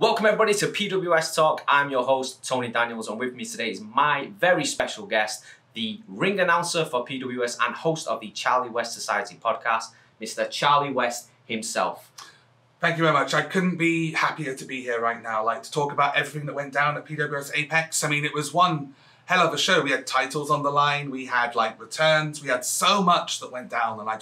Welcome everybody to PWS Talk. I'm your host, Tony Daniels, and with me today is my very special guest, the ring announcer for PWS and host of the Charlie West Society podcast, Mr. Charlie West himself. Thank you very much. I couldn't be happier to be here right now, to talk about everything that went down at PWS Apex. I mean, it was one hell of a show. We had titles on the line, we had returns, we had so much that went down, and I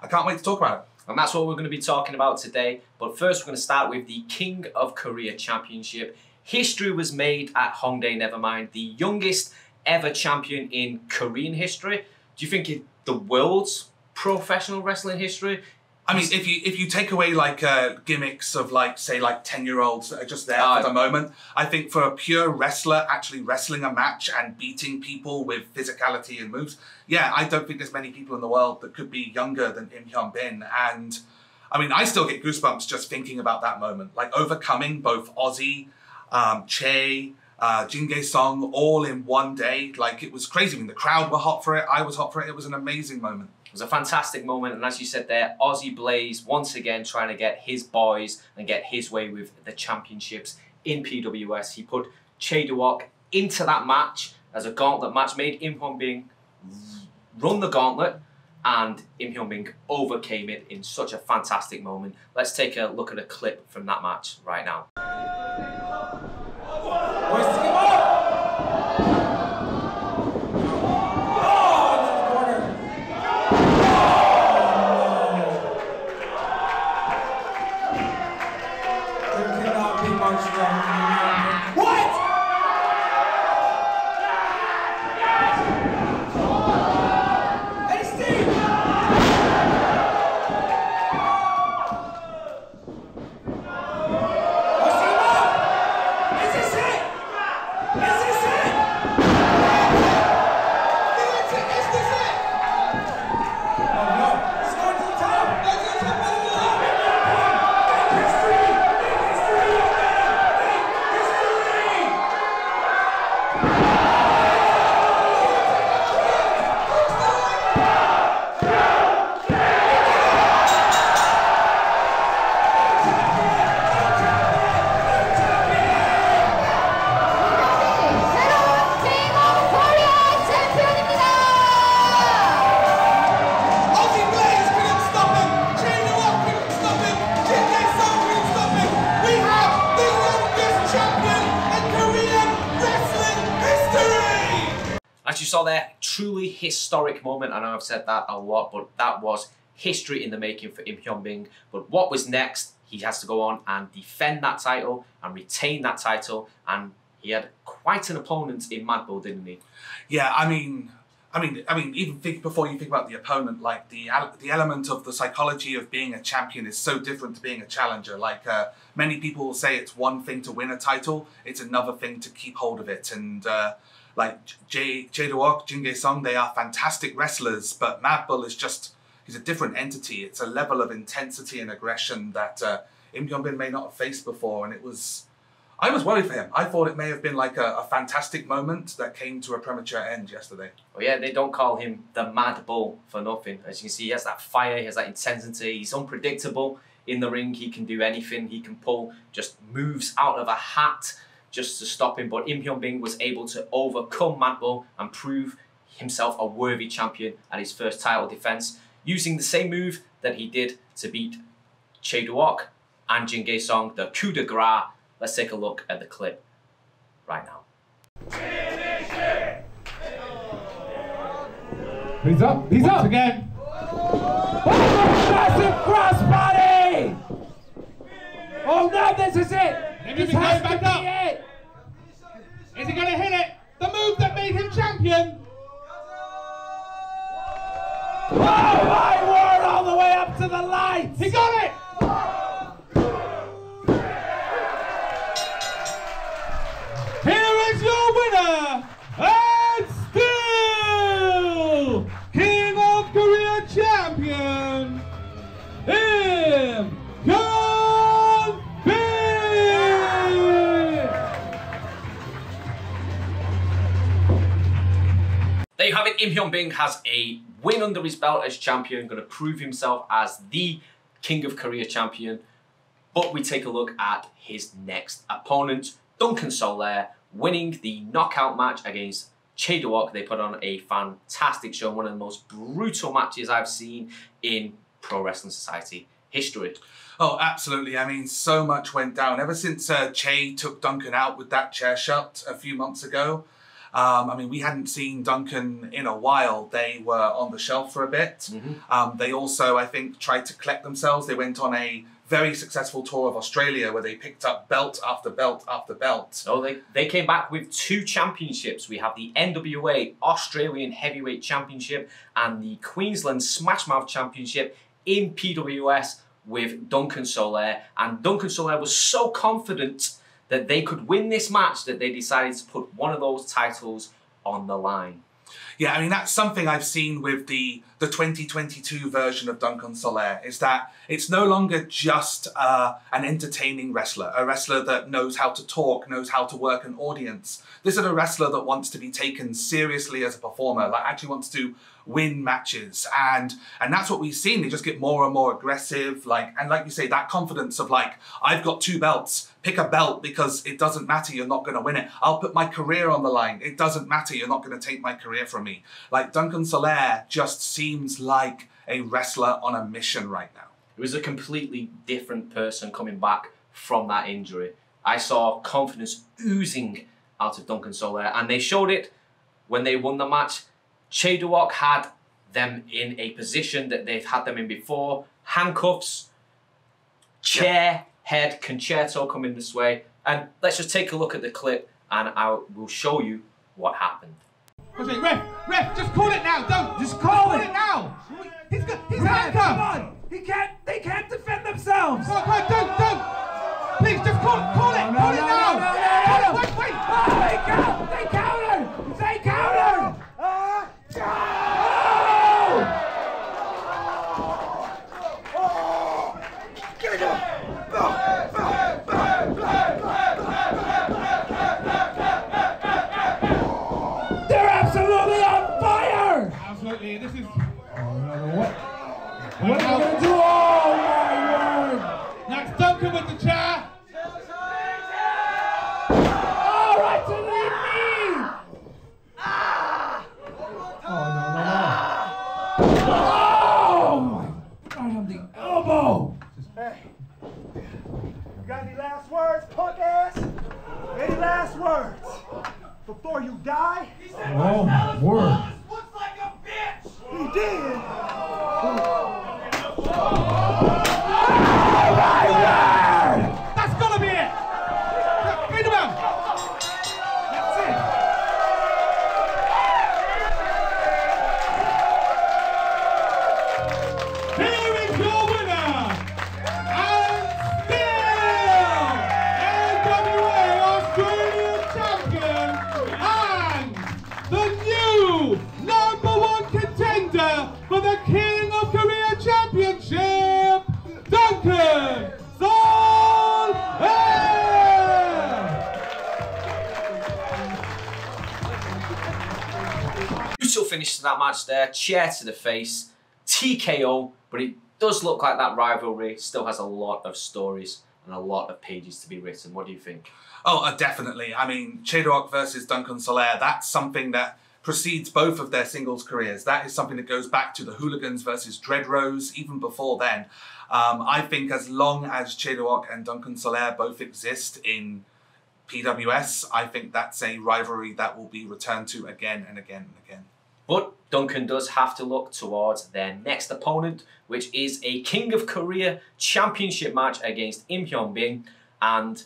can't wait to talk about it. And that's what we're going to be talking about today. But first, we're going to start with the King of Korea Championship. History was made at Hongdae Nevermind, the youngest ever champion in Korean history. Do you think it's the world's professional wrestling history? I mean, if you take away gimmicks of say 10-year-olds that are just there for the moment, I think for a pure wrestler actually wrestling a match and beating people with physicality and moves, yeah, I don't think there's many people in the world that could be younger than Im Hyun-bin. And I mean, I still get goosebumps just thinking about that moment, overcoming both Ozzy, Che, Jin Gae-sung all in one day. It was crazy. I mean, the crowd were hot for it. I was hot for it. It was an amazing moment. It was a fantastic moment, and as you said there, Ozzy Blaze once again trying to get his boys and get his way with the championships in PWS. He put Che Do-wook into that match as a gauntlet match, made Im Hyun-bin run the gauntlet, and Im Hyun-bin overcame it in such a fantastic moment. Let's take a look at a clip from that match right now. As you saw there, truly historic moment. I know I've said that a lot, but that was history in the making for Im Hyun-bin. But what was next? He has to go on and defend that title and retain that title. And he had quite an opponent in Mad Bull, didn't he? Yeah, I mean, even before you think about the opponent, the element of the psychology of being a champion is so different to being a challenger. Many people will say it's one thing to win a title, it's another thing to keep hold of it. And Che Do-wook, Jin Gae-sung, they are fantastic wrestlers, but Mad Bull is he's a different entity. It's a level of intensity and aggression that Im Hyun-bin may not have faced before, and I was worried for him. I thought it may have been a fantastic moment that came to a premature end yesterday. Well, yeah, they don't call him the Mad Bull for nothing. As you can see, he has that fire, he has that intensity, he's unpredictable in the ring, he can do anything, he can pull just moves out of a hat just to stop him, but Im Hyun-bin was able to overcome Mad Bull and prove himself a worthy champion at his first title defense, using the same move that he did to beat Che Do-wook and Jin Gae-sung, the coup de grace. Let's take a look at the clip right now. He's up once again. Oh, massive crossbody! Oh no, this is it! This has to be it! Is he going to hit it? The move that made him champion! Oh my word, all the way up to the lights! He got it! Here is your winner, and still King of Korea champion, Im Hyun-bin! There you have it. Im Hyun-bin has a win under his belt as champion, going to prove himself as the King of Korea champion. But we take a look at his next opponent, Duncan Solaire, winning the knockout match against Chae-Do-Ok. They put on a fantastic show, one of the most brutal matches I've seen in Pro Wrestling Society history. Oh, absolutely. I mean, so much went down. Ever since Che took Duncan out with that chair shot a few months ago, I mean, we hadn't seen Duncan in a while. They were on the shelf for a bit. They also, I think, tried to collect themselves. They went on a very successful tour of Australia where they picked up belt after belt after belt. So they came back with 2 championships. We have the NWA Australian Heavyweight Championship and the Queensland Smash Mouth Championship in PWS with Duncan Solaire. And Duncan Solaire was so confident that they could win this match that they decided to put one of those titles on the line. Yeah, I mean, that's something I've seen with the 2022 version of Duncan Solaire, is that it's no longer just an entertaining wrestler, a wrestler that knows how to talk, knows how to work an audience. This is a wrestler that wants to be taken seriously as a performer, like actually wants to win matches, and that's what we've seen. They just get more and more aggressive, and like you say, that confidence of like, I've got 2 belts, pick a belt because it doesn't matter, you're not going to win it. I'll put my career on the line, it doesn't matter, you're not going to take my career from me. Like, Duncan Solaire just seems like a wrestler on a mission right now. It was a completely different person coming back from that injury. I saw confidence oozing out of Duncan Solaire, and they showed it when they won the match. Chae-Do-Ok had them in a position that they've had them in before. Handcuffs, chair, head, concerto coming this way. And let's just take a look at the clip and I will show you what happened. Wait, ref, just call it now, don't. Just call it now. He's handcuffed. Come on. They can't defend themselves. Come on, don't. Please, just call it now. No. Wait. Oh, they countered. They countered. They're absolutely on fire! Absolutely, this is... Oh, no, what? What are we going to do? Oh, my word! Now it's Duncan with the chair. Oh, right to the knee! Oh, my God, on the elbow! Hey, you got any last words, punk ass? Any last words? Before you die? Oh, my word. Looks like a bitch! He did! Oh, my word! That's gonna be it! Beat him out! That's it! Here is your winner! And still NWA Australian Champion and the new #1 contender for the King of Korea Championship, Duncan Solaire! Brutal finish to that match there, chair to the face, TKO, but it does look like that rivalry still has a lot of stories and a lot of pages to be written. What do you think? Oh, definitely. I mean, Chae-Do-Ok versus Duncan Solaire, that's something that precedes both of their singles careers. That is something that goes back to the Hooligans versus Dread Rose, even before then. I think as long as Chae-Do-Ok and Duncan Solaire both exist in PWS, I think that's a rivalry that will be returned to again and again and again. But Duncan does have to look towards their next opponent, which is a King of Korea Championship match against Im Hyun-bin, and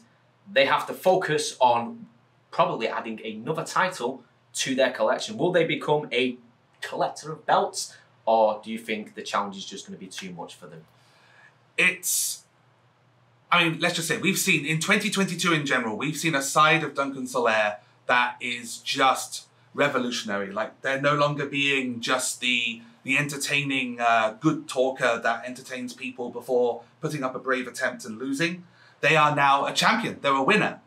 they have to focus on probably adding another title to their collection. Will they become a collector of belts, or do you think the challenge is just going to be too much for them? I mean, let's just say, we've seen, in 2022 in general, we've seen a side of Duncan Solaire that is just revolutionary. Like, they're no longer being just the entertaining, good talker that entertains people before putting up a brave attempt and losing. They are now a champion. They're a winner.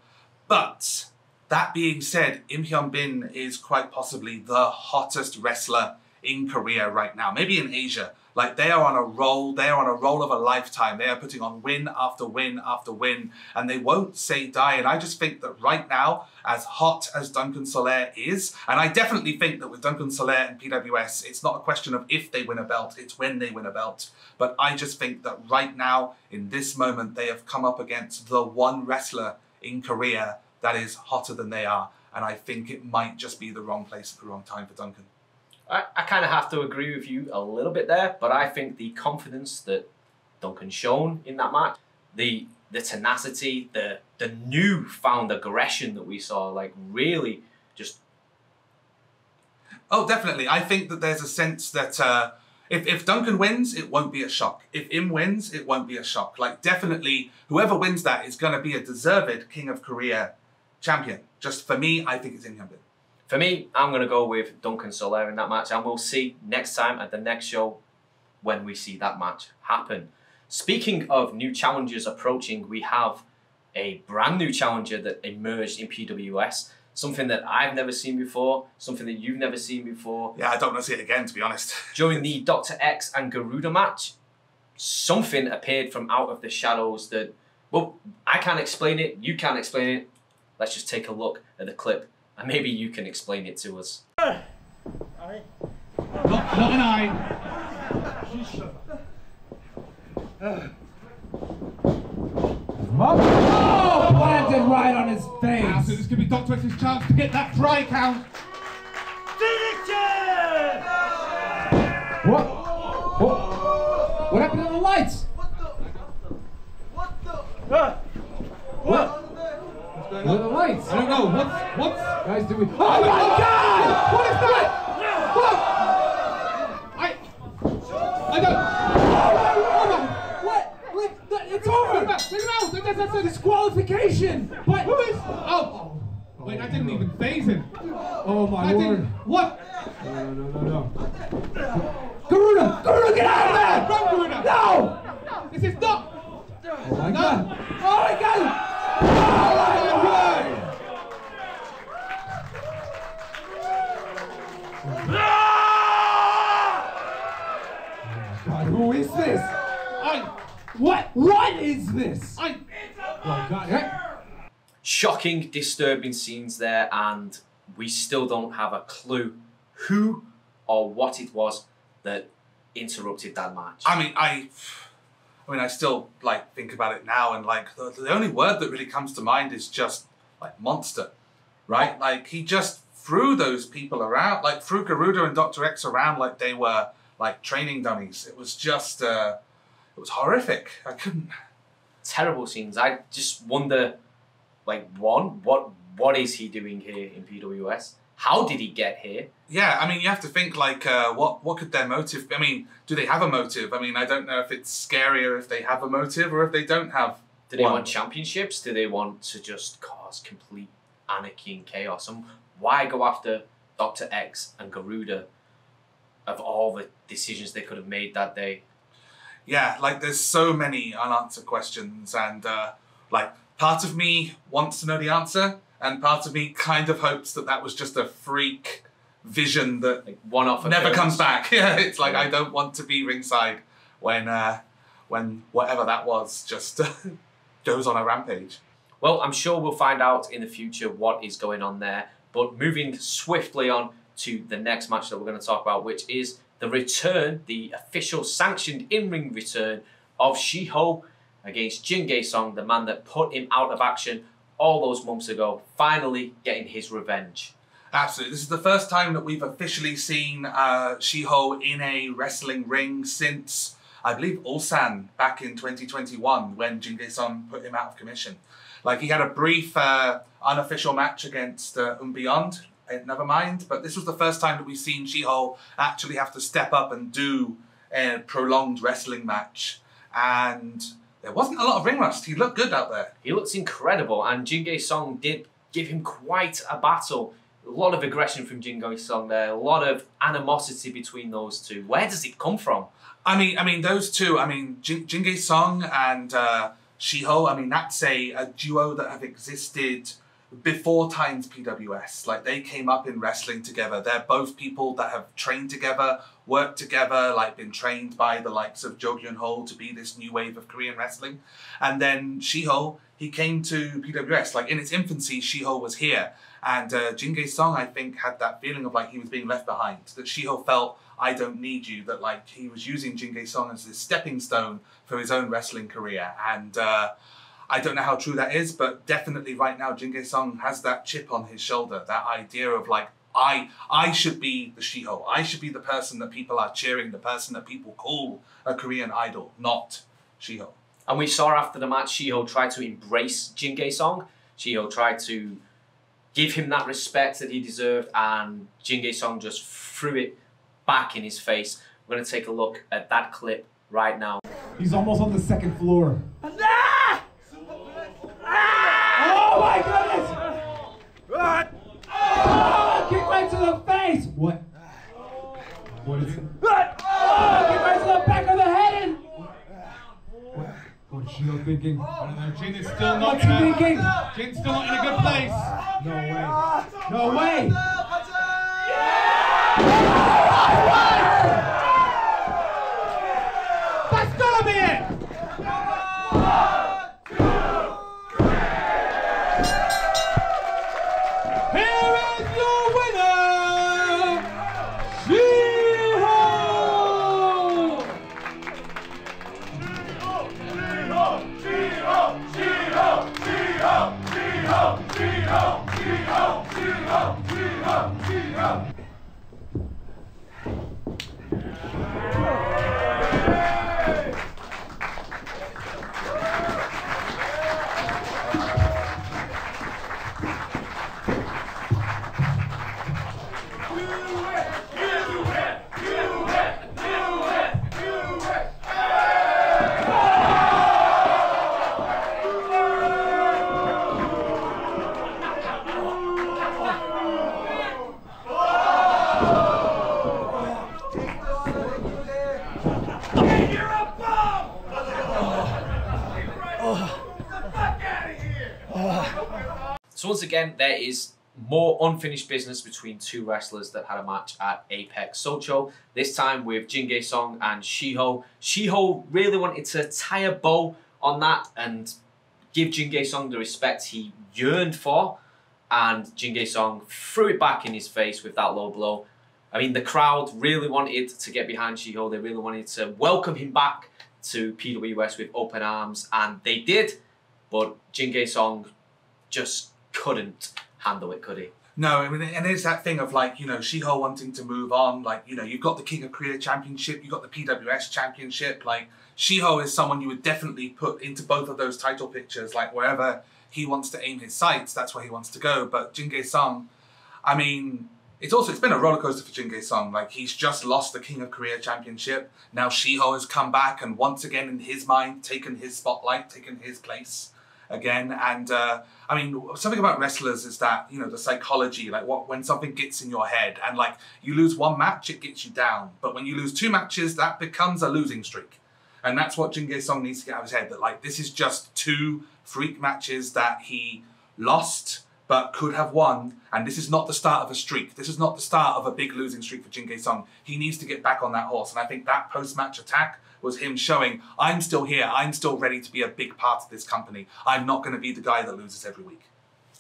But that being said, Im Hyun-bin is quite possibly the hottest wrestler in Korea right now. Maybe in Asia, Like, they are on a roll. They are on a roll of a lifetime. They are putting on win after win after win, and they won't say die. And I just think that right now, as hot as Duncan Solaire is, and I definitely think that with Duncan Solaire and PWS, it's not a question of if they win a belt, it's when they win a belt. But I just think that right now, in this moment, they have come up against the one wrestler in Korea that is hotter than they are. And I think it might just be the wrong place at the wrong time for Duncan. I kind of have to agree with you a little bit there, but I think the confidence that Duncan's shown in that match, the tenacity, the newfound aggression that we saw, like, really just... Oh, definitely. I think that there's a sense that if Duncan wins, it won't be a shock. If Im wins, it won't be a shock. Like, definitely, whoever wins that is going to be a deserved King of Korea champion. Just for me, I think it's Im Hyun-bin. For me, I'm going to go with Duncan Solaire in that match, and we'll see next time at the next show when we see that match happen. Speaking of new challengers approaching, we have a brand new challenger that emerged in PWS, something that I've never seen before, something that you've never seen before. Yeah, I don't want to see it again, to be honest. During the Dr. X and Garuda match, something appeared from out of the shadows that, well, I can't explain it, you can't explain it. Let's just take a look at the clip. And maybe you can explain it to us. Not an eye. Oh, planted right on his face. Now, so this could be Dr. X's chance to get that try count. What? What happened to the lights? What? Where are the lights? I don't know. What's guys doing? Oh my God! What is that? What? I don't. What? It's over. Take it out. That's a disqualification. But who is? Oh. Wait, I didn't even phase him. Oh my Lord. What? No. Garuda, get out of there! Run, Garuda! No! This is not. Oh my God! Oh my God! God, who is this? What is this? Oh God! Shocking, disturbing scenes there, and we still don't have a clue who or what it was that interrupted that match. I mean, I still, like, think about it now, and, like, the only word that really comes to mind is just, like, monster, right? Like, he just threw those people around, like, threw Garuda and Dr. X around like they were, like, training dummies. It was just, it was horrific. I couldn't... Terrible scenes. I just wonder, like, what is he doing here in PWS? How did he get here? Yeah, I mean, you have to think, like, what could their motive be? I mean, do they have a motive? I mean, I don't know if it's scarier if they have a motive or if they don't have Do they want championships? Do they want to just cause complete anarchy and chaos? And why go after Dr. X and Garuda of all the decisions they could have made that day? Yeah, like, there's so many unanswered questions, and, like, part of me wants to know the answer, and part of me kind of hopes that that was just a freak vision that, like, one-off never comes back. Yeah, it's like, I don't want to be ringside when whatever that was just goes on a rampage. Well, I'm sure we'll find out in the future what is going on there. But moving swiftly on to the next match that we're going to talk about, which is the return, the official sanctioned in-ring return of Shiho against Jin Gae-sung, the man that put him out of action all those months ago, finally getting his revenge. Absolutely. This is the first time that we've officially seen Shiho in a wrestling ring since, I believe, Ulsan back in 2021 when Jin Gae-sung put him out of commission. Like, he had a brief unofficial match against Beyond, Nevermind, but this was the first time that we've seen Shiho actually have to step up and do a prolonged wrestling match. And there wasn't a lot of ring rust. He looked good out there. He looks incredible, and Jin Gae-sung did give him quite a battle. A lot of aggression from Jin Gae-sung there, a lot of animosity between those two. Where does it come from? I mean, those two, Jin Gae-sung and Shiho, that's a duo that have existed before times PWS. Like, they came up in wrestling together. They're both people that have trained together, worked together, like been trained by the likes of Jo Gyun-ho to be this new wave of Korean wrestling. And then Shiho, he came to PWS. Like, in its infancy, Shiho was here. And Jin Song, I think, had that feeling of like he was being left behind. That Shiho felt, I don't need you. That like he was using Jin Song as this stepping stone for his own wrestling career. And I don't know how true that is, but definitely right now, Jin Song has that chip on his shoulder. That idea of like, I should be the Shiho. I should be the person that people are cheering, the person that people call a Korean idol, not Shiho. And we saw after the match, Shiho tried to embrace Jin Song. Shiho tried to give him that respect that he deserved, and Jin Song just threw it back in his face. We're going to take a look at that clip right now. He's almost on the second floor. Oh my goodness! Oh, kick right to the face! What? What is it? Oh, kick right to the back of the head and... What is Shiho thinking? I don't know, Jin is still not What's he thinking? Jin's still not in a good place. No way. No way! That's gotta be it! Here is your winner, Shiho! So once again, there is more unfinished business between two wrestlers that had a match at Apex Socho. This time with Jin Song and Shiho. Shiho really wanted to tie a bow on that and give Jin Song the respect he yearned for. And Jin Song threw it back in his face with that low blow. I mean, the crowd really wanted to get behind Shiho. They really wanted to welcome him back to PWS with open arms. And they did. But Jin Song just couldn't handle it, could he? No, I mean, and it's that thing of like, you know, Shiho wanting to move on. Like, you know, you've got the King of Korea Championship, you've got the PWS Championship. Like, Shiho is someone you would definitely put into both of those title pictures. Like, wherever he wants to aim his sights, that's where he wants to go. But Jin Song, I mean, it's been a roller coaster for Jin Song. Like, he's just lost the King of Korea Championship. Now Shiho has come back and once again, in his mind, taken his spotlight, taken his place again. And I mean, something about wrestlers is that, you know, the psychology, like when something gets in your head and like you lose one match, it gets you down. But when you lose two matches, that becomes a losing streak. And that's what Jin Song needs to get out of his head, that like this is just two freak matches that he lost but could have won. And this is not the start of a streak. This is not the start of a big losing streak for Jin Song. He needs to get back on that horse. And I think that post-match attack was him showing, I'm still here, I'm still ready to be a big part of this company. I'm not going to be the guy that loses every week.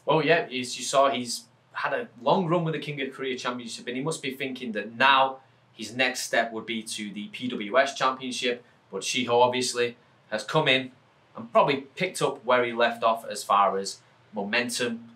Well, yeah, as you saw, he's had a long run with the King of Korea Championship, and he must be thinking that now his next step would be to the PWS Championship. But Shiho obviously has come in and probably picked up where he left off as far as momentum,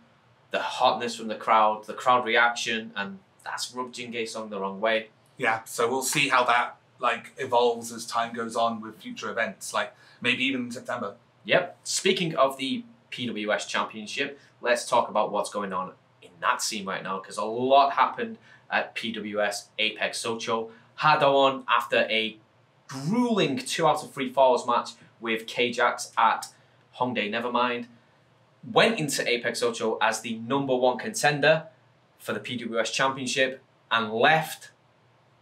the hotness from the crowd reaction, and that's rubbed Jin Song the wrong way. Yeah, so we'll see how that like evolves as time goes on with future events, like maybe even in September. Yep. Speaking of the PWS Championship, let's talk about what's going on in that scene right now, because a lot happened at PWS Apex Socho. Hyuen, after a grueling 2 out of 3 falls match with K-Jax at Hongdae Nevermind, went into Apex Socho as the #1 contender for the PWS Championship and left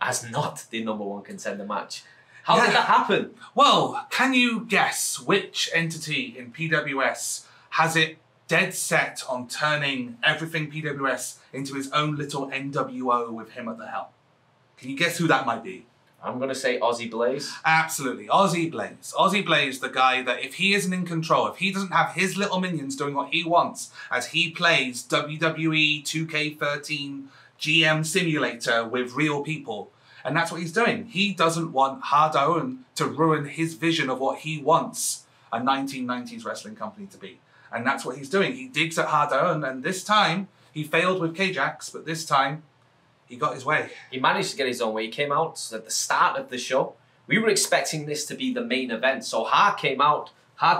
as not the #1 contender match. How did that happen? Well, can you guess which entity in PWS has it dead set on turning everything PWS into his own little NWO with him at the helm. Can you guess who that might be? I'm going to say Aussie Blaze. Absolutely. Aussie Blaze. Aussie Blaze, the guy that if he isn't in control, if he doesn't have his little minions doing what he wants as he plays WWE 2K13 GM Simulator with real people, and that's what he's doing. He doesn't want Hard Owen to ruin his vision of what he wants a 1990s wrestling company to be. And that's what he's doing. He digs at Hard Owen, and this time he failed with K-Jax, but this time he got his way. He managed to get his own way. He came out at the start of the show. We were expecting this to be the main event. So Hard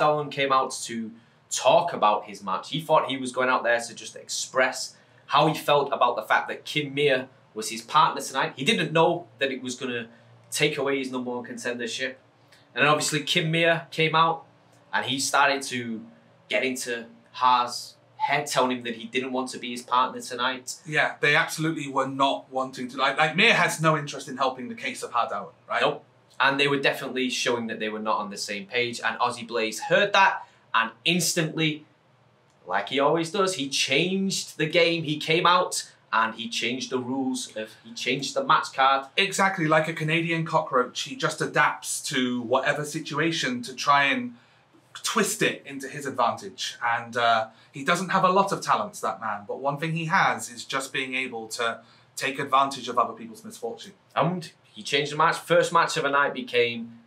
Owen came out to talk about his match. He thought he was going out there to just express how he felt about the fact that Kim Mia was his partner tonight. He didn't know that it was going to take away his #1 contendership. And then obviously Kim Mia came out and he started to get into Ha's head, telling him that he didn't want to be his partner tonight. Yeah, they absolutely were not wanting to. Like Mia has no interest in helping the case of Hard Owen, right? Nope. And they were definitely showing that they were not on the same page. And Aussie Blaze heard that and instantly, like he always does, he changed the game. He came out and he changed the rules. He changed the match card. Exactly, like a Canadian cockroach. He just adapts to whatever situation to try and twist it into his advantage. And he doesn't have a lot of talents, that man. But one thing he has is just being able to take advantage of other people's misfortune. And he changed the match. First match of the night became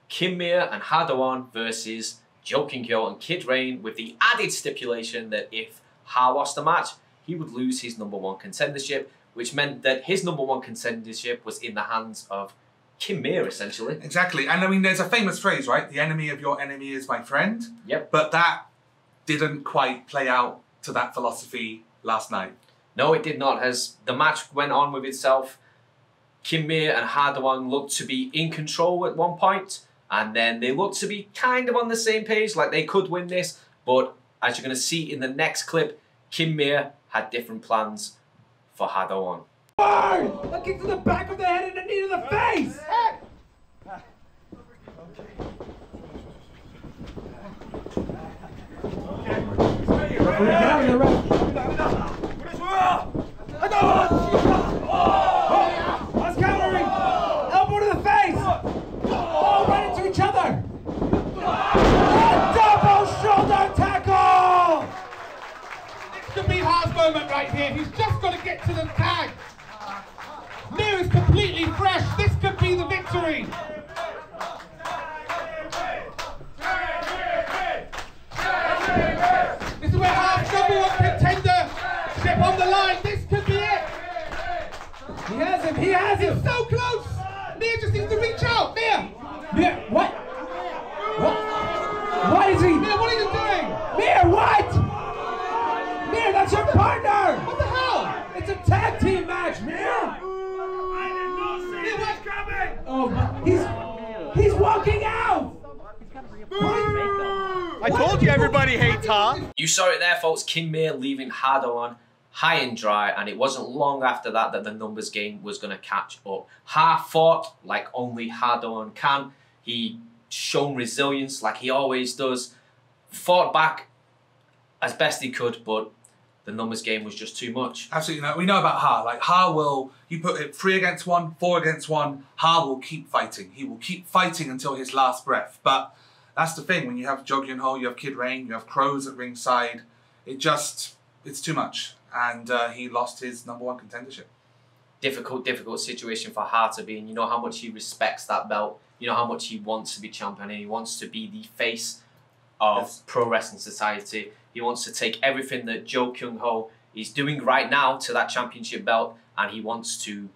Kim Mia and Hard Owen versus Joe Kyo and Kid Rain, with the added stipulation that if Ha lost the match, he would lose his #1 contendership, which meant that his #1 contendership was in the hands of Kim Mia, essentially. Exactly. And I mean, there's a famous phrase, right? The enemy of your enemy is my friend. Yep. But that didn't quite play out to that philosophy last night. No, it did not. As the match went on with itself, Kim Mia and Hard Owen looked to be in control at one point, and then they looked to be kind of on the same page, like they could win this. But as you're going to see in the next clip, Kim Mia had different plans for Hard Owen. A kick to the back of the head and a knee to the face! What's countering? Elbow to the face! Oh, right into each other! Double shoulder tackle! This could be Hart's moment right here. He's just got to get to the tag. Mia is completely fresh. This could be the victory. This is where Hart's #1 contendership on the line. This could be it. He has him, he has him! It's so close. Mia just needs to reach out. Mia! Mia, what? What? What is he? Mia, what are you doing? Mia, what? Mia, that's your partner! What the hell? It's a tag team match, Mia! Oh, he's walking out! I told you everybody hates Ha. You saw it there, folks. Kim Mia leaving Hard Owen high and dry, and it wasn't long after that that the numbers game was going to catch up. Ha fought like only Hard Owen can. He shown resilience like he always does. Fought back as best he could, but the numbers game was just too much. Absolutely. We know about Ha. Like, Ha will, you put it 3 against 1, 4 against 1, Ha will keep fighting. He will keep fighting until his last breath. But that's the thing. When you have Jo Gyun-ho, you have Kid Rain, you have Crows at ringside, it's too much. And he lost his #1 contendership. Difficult situation for Ha to be in. You know how much he respects that belt. You know how much he wants to be champion, and he wants to be the face of pro wrestling society. He wants to take everything that Jo Kyung-ho is doing right now to that championship belt, and he wants to...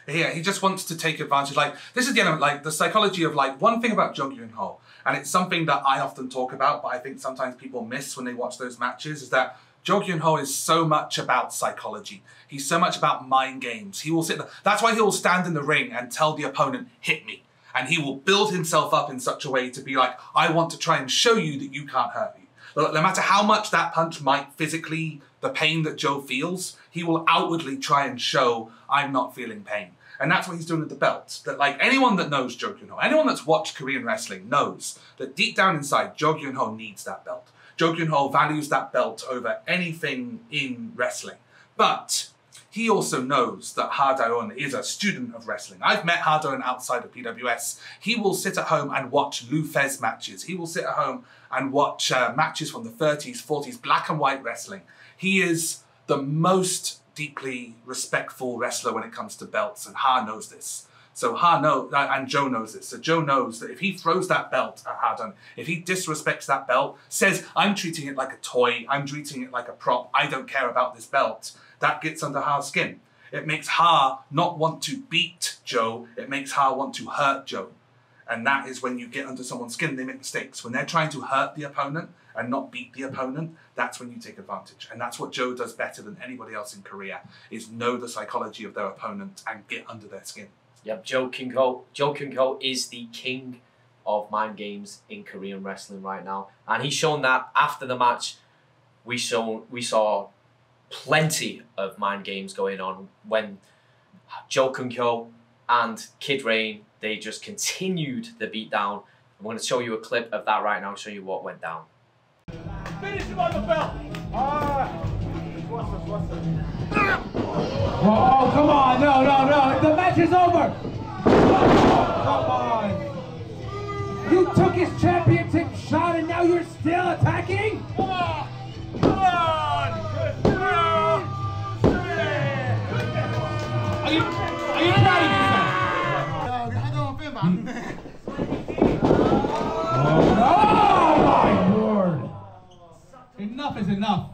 Yeah, he just wants to take advantage. Like, this is the element, like, the psychology of, like, one thing about Jo Gyun-ho, and it's something that I often talk about, but I think sometimes people miss when they watch those matches, is that Jo Gyun-ho is so much about psychology. He's so much about mind games. He will sit there. That's why he will stand in the ring and tell the opponent, hit me. And he will build himself up in such a way to be like, I want to try and show you that you can't hurt me. No matter how much that punch might physically, the pain that Joe feels, he will outwardly try and show, I'm not feeling pain. And that's what he's doing with the belt. That, like, anyone that knows Jo Gyun-ho, anyone that's watched Korean wrestling knows that deep down inside, Jo Gyun-ho needs that belt. Jo Kyung-ho values that belt over anything in wrestling. But he also knows that Ha Da-eun is a student of wrestling. I've met Ha Da-eun outside of PWS. He will sit at home and watch Lou Fez matches. He will sit at home and watch matches from the 30s, 40s, black and white wrestling. He is the most deeply respectful wrestler when it comes to belts, and Ha knows this. So Ha knows, and Joe knows this. So Joe knows that if he throws that belt at Ha Da-eun, if he disrespects that belt, says, I'm treating it like a toy, I'm treating it like a prop, I don't care about this belt, that gets under Ha's skin. It makes Ha not want to beat Joe, it makes Ha want to hurt Joe. And that is when you get under someone's skin, they make mistakes. When they're trying to hurt the opponent and not beat the opponent, that's when you take advantage. And that's what Joe does better than anybody else in Korea, is know the psychology of their opponent and get under their skin. Yep, Jo Kyung-ho is the king of mind games in Korean wrestling right now. And he's shown that after the match, we saw plenty of mind games going on when Jo Kyung-ho and Kid Rain, they just continued the beatdown. I'm going to show you a clip of that right now, show you what went down. Finish him on the belt. Oh, come on, no, the match is over. Oh, come on. You took his championship shot and now you're still attacking? Come on. Good girl. Are you proud of yourself? Oh my word. Enough is enough.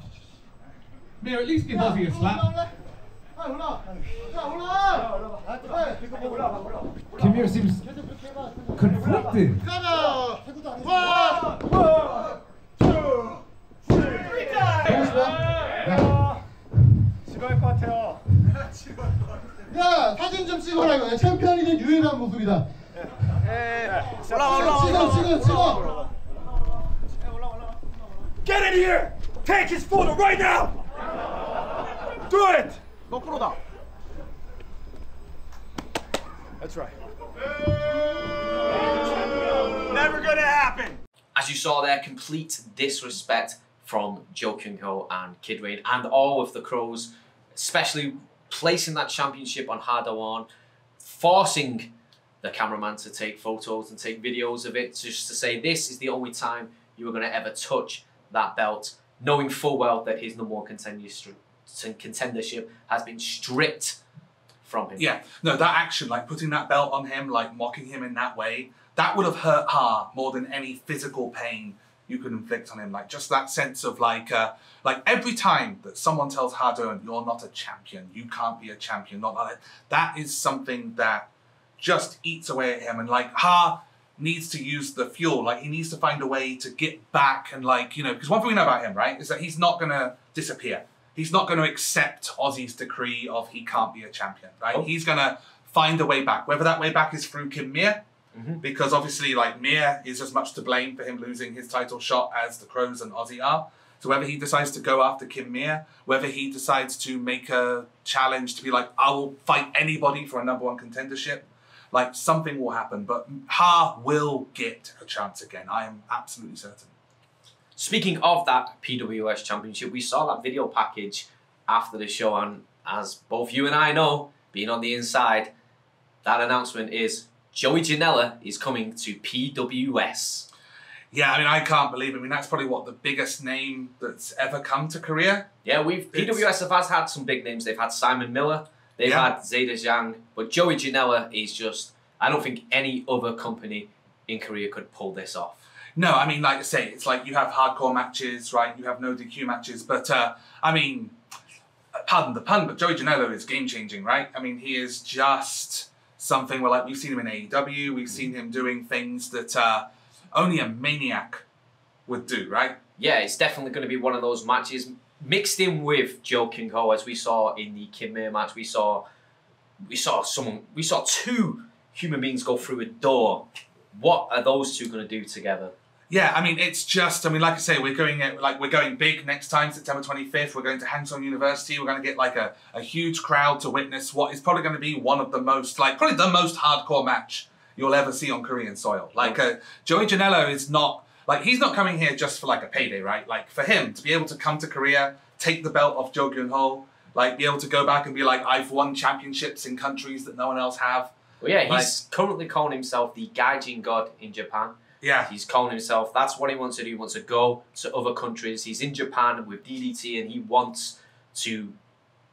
Mir, at least give Ozzy a slap. Kimir seems conflicted. 지루할 것 같아요. 야, 사진 좀 찍어라 이거. 챔피언이 된 유일한 모습이다. 찍어. Get in here! Take his photo right now! Do it! 거꾸로다. That's right. Never gonna happen. As you saw there, complete disrespect from Jo Kyung-ho and Kid Rain and all of the Crows, especially placing that championship on Ha Da-eun, forcing the cameraman to take photos and take videos of it, just to say this is the only time you are going to ever touch that belt, knowing full well that his number one contendership has been stripped from him. Yeah, no, that action, like putting that belt on him, like mocking him in that way, that would have hurt Ha more than any physical pain you could inflict on him. Like just that sense of like every time that someone tells Ha Da-eun, you're not a champion, you can't be a champion, not like that is something that just eats away at him. And like Ha needs to use the fuel, like he needs to find a way to get back and like, you know, because one thing we know about him, right, is that he's not gonna disappear. He's not going to accept Ozzy's decree of he can't be a champion, right? Oh. He's going to find a way back, whether that way back is through Kim Mir, because obviously like Mir is as much to blame for him losing his title shot as the Crows and Ozzy are. So whether he decides to go after Kim Mir, whether he decides to make a challenge to be like, I will fight anybody for a number one contendership, like something will happen. But Ha will get a chance again. I am absolutely certain. Speaking of that PWS Championship, we saw that video package after the show, and as both you and I know, being on the inside, that announcement is Joey Janela is coming to PWS. Yeah, I mean, I can't believe it. I mean, that's probably what the biggest name that's ever come to Korea. Yeah, PWS have had some big names. They've had Simon Miller, they've had Zeta Zhang, but Joey Janela is just, I don't think any other company in Korea could pull this off. No, I mean, like I say, it's like you have hardcore matches, right? You have no DQ matches, but I mean, pardon the pun, but Joey Janela is game-changing, right? I mean, he is just something where, like, we've seen him in AEW, we've seen him doing things that only a maniac would do, right? Yeah, it's definitely going to be one of those matches mixed in with Jo Kyung-ho, as we saw in the Kim Mir match. We saw two human beings go through a door. What are those two going to do together? Yeah, I mean, it's just, I mean, like I say, we're going big next time, September 25th. We're going to Hangsong University. We're going to get like a huge crowd to witness what is probably going to be one of the most, like, probably the most hardcore match you'll ever see on Korean soil. Like, Joey Janela is not, like, he's not coming here just for like a payday, right? Like, for him to be able to come to Korea, take the belt off Jo Kyung-ho, like, be able to go back and be like, I've won championships in countries that no one else have. Well, yeah, he's currently calling himself the Gaijin God in Japan. Yeah. He's calling himself, that's what he wants to do. He wants to go to other countries. He's in Japan with DDT and he wants to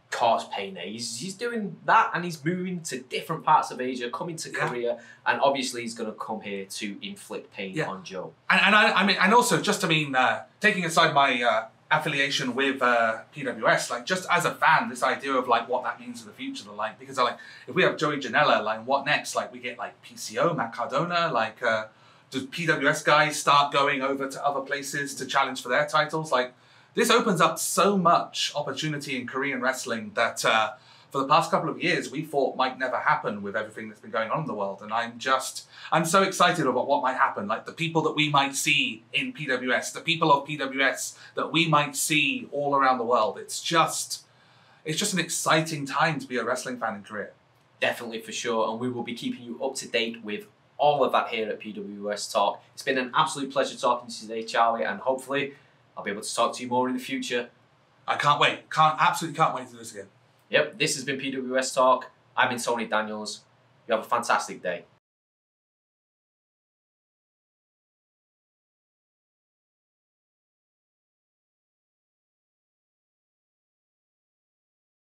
cause pain there. He's doing that and he's moving to different parts of Asia, coming to Korea, and obviously he's going to come here to inflict pain on Joe. And I mean, and also just, I mean, taking aside my affiliation with PWS, like, just as a fan, this idea of like what that means for the future, like, because like, if we have Joey Janela, like, what next? Like, we get like PCO, Matt Cardona, like, does PWS guys start going over to other places to challenge for their titles? Like, this opens up so much opportunity in Korean wrestling that for the past couple of years we thought might never happen with everything that's been going on in the world. And I'm so excited about what might happen. Like, the people that we might see in PWS, the people of PWS that we might see all around the world. It's just an exciting time to be a wrestling fan in Korea. Definitely, for sure. And we will be keeping you up to date with all of that here at PWS Talk. It's been an absolute pleasure talking to you today, Charlie, and hopefully I'll be able to talk to you more in the future. I can't wait. Absolutely can't wait to do this again. Yep, this has been PWS Talk. I've been Tony Daniels. You have a fantastic day.